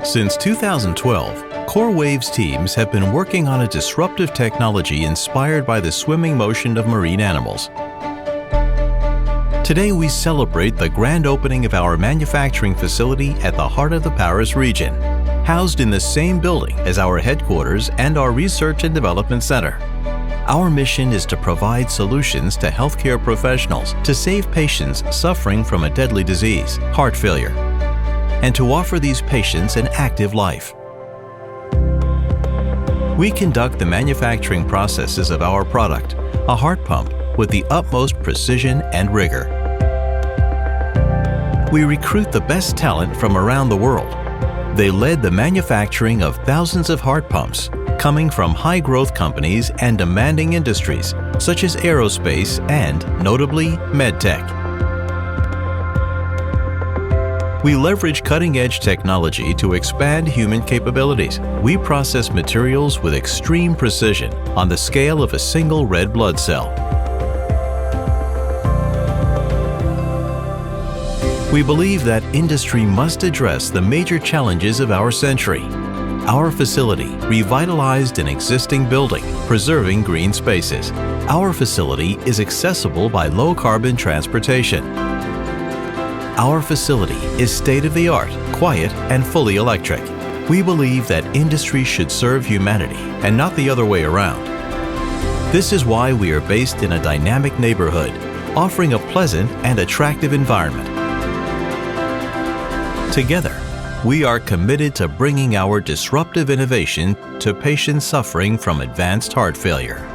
Since 2012, CorWave's teams have been working on a disruptive technology inspired by the swimming motion of marine animals. Today we celebrate the grand opening of our manufacturing facility at the heart of the Paris region, housed in the same building as our headquarters and our research and development center. Our mission is to provide solutions to healthcare professionals to save patients suffering from a deadly disease, heart failure, and to offer these patients an active life. We conduct the manufacturing processes of our product, a heart pump, with the utmost precision and rigor. We recruit the best talent from around the world. They led the manufacturing of thousands of heart pumps, coming from high-growth companies and demanding industries, such as aerospace and, notably, medtech. We leverage cutting-edge technology to expand human capabilities. We process materials with extreme precision on the scale of a single red blood cell. We believe that industry must address the major challenges of our century. Our facility revitalized an existing building, preserving green spaces. Our facility is accessible by low-carbon transportation. Our facility is state-of-the-art, quiet, and fully electric. We believe that industry should serve humanity and not the other way around. This is why we are based in a dynamic neighborhood, offering a pleasant and attractive environment. Together, we are committed to bringing our disruptive innovation to patients suffering from advanced heart failure.